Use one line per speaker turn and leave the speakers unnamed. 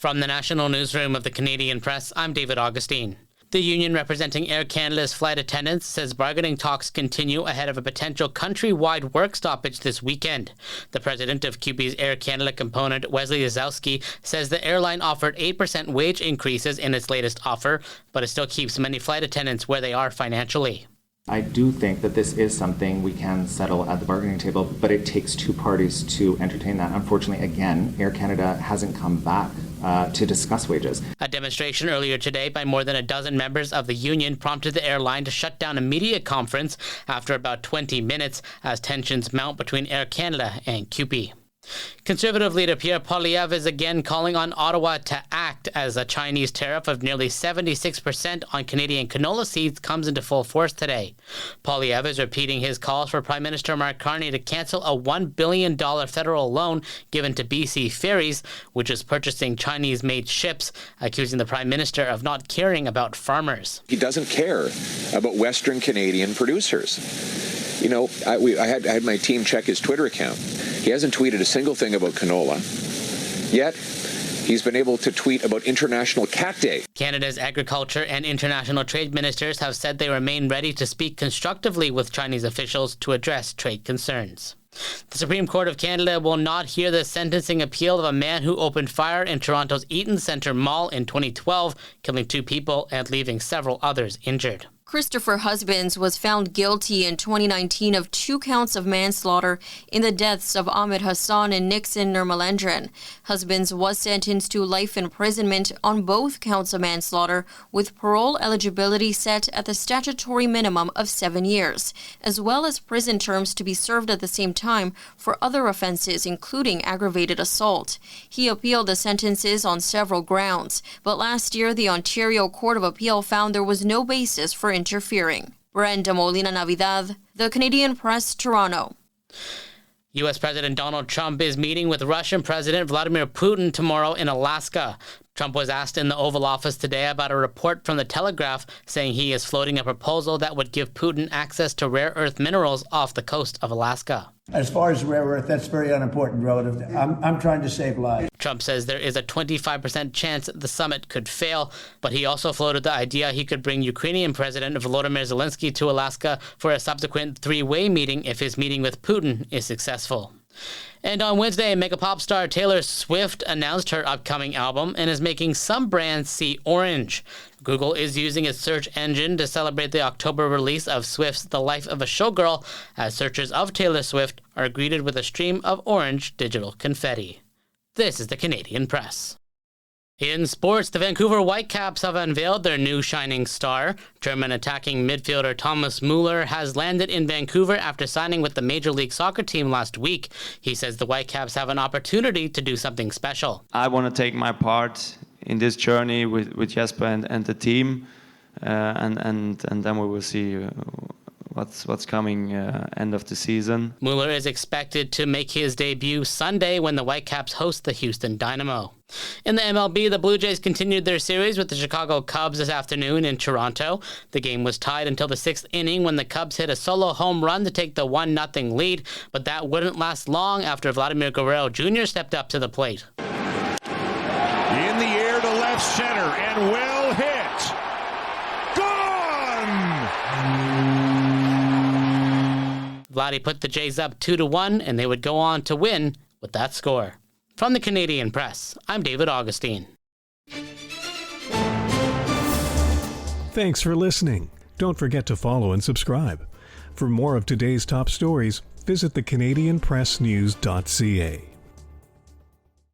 From the National Newsroom of the Canadian Press, I'm David Augustine. The union representing Air Canada's flight attendants says bargaining talks continue ahead of a potential countrywide work stoppage this weekend. The president of CUPE's Air Canada component, Wesley Zowski, says the airline offered 8% wage increases in its latest offer, but it still keeps many flight attendants where they are financially.
I do think that this is something we can settle at the bargaining table, but it takes two parties to entertain that. Unfortunately, again, Air Canada hasn't come back to discuss wages.
A demonstration earlier today by more than a dozen members of the union prompted the airline to shut down a media conference after about 20 minutes as tensions mount between Air Canada and CUPE. Conservative leader Pierre Poilievre is again calling on Ottawa to act as a Chinese tariff of nearly 76% on Canadian canola seeds comes into full force today. Poilievre is repeating his calls for Prime Minister Mark Carney to cancel a $1 billion federal loan given to BC Ferries, which is purchasing Chinese-made ships, accusing the Prime Minister of not caring about farmers.
He doesn't care about Western Canadian producers. You know, I had my team check his Twitter account. He hasn't tweeted a single thing about canola, yet he's been able to tweet about International Cat Day.
Canada's agriculture and international trade ministers have said they remain ready to speak constructively with Chinese officials to address trade concerns. The Supreme Court of Canada will not hear the sentencing appeal of a man who opened fire in Toronto's Eaton Centre Mall in 2012, killing 2 people and leaving several others injured.
Christopher Husbands was found guilty in 2019 of 2 counts of manslaughter in the deaths of Ahmed Hassan and Nixon Nirmalendran. Husbands was sentenced to life imprisonment on both counts of manslaughter, with parole eligibility set at the statutory minimum of 7 years, as well as prison terms to be served at the same time for other offenses, including aggravated assault. He appealed the sentences on several grounds, but last year the Ontario Court of Appeal found there was no basis for interfering. Brenda Molina Navidad, The Canadian Press, Toronto.
U.S. President Donald Trump is meeting with Russian President Vladimir Putin tomorrow in Alaska. Trump was asked in the Oval Office today about a report from The Telegraph saying he is floating a proposal that would give Putin access to rare earth minerals off the coast of Alaska.
As far as rare earth, that's very unimportant relative. I'm trying to save lives.
Trump says there is a 25% chance the summit could fail, but he also floated the idea he could bring Ukrainian President Volodymyr Zelensky to Alaska for a subsequent 3-way meeting if his meeting with Putin is successful. And on Wednesday, mega pop star Taylor Swift announced her upcoming album and is making some brands see orange. Google is using its search engine to celebrate the October release of Swift's The Life of a Showgirl, as searchers of Taylor Swift are greeted with a stream of orange digital confetti. This is the Canadian Press. In sports, the Vancouver Whitecaps have unveiled their new shining star. German attacking midfielder Thomas Müller has landed in Vancouver after signing with the Major League Soccer team last week. He says the Whitecaps have an opportunity to do something special.
I want to take my part in this journey with Jesper and the team, and then we will see what's coming end of the season.
Müller is expected to make his debut Sunday when the Whitecaps host the Houston Dynamo. In the MLB, the Blue Jays continued their series with the Chicago Cubs this afternoon in Toronto. The game was tied until the 6th inning when the Cubs hit a solo home run to take the 1-0 lead, but that wouldn't last long after Vladimir Guerrero Jr. stepped up to the plate.
In the air to left center and will hit. Gone!
Vladdy put the Jays up 2-1, and they would go on to win with that score. From the Canadian Press, I'm David Augustine.
Thanks for listening. Don't forget to follow and subscribe. For more of today's top stories, visit thecanadianpressnews.ca.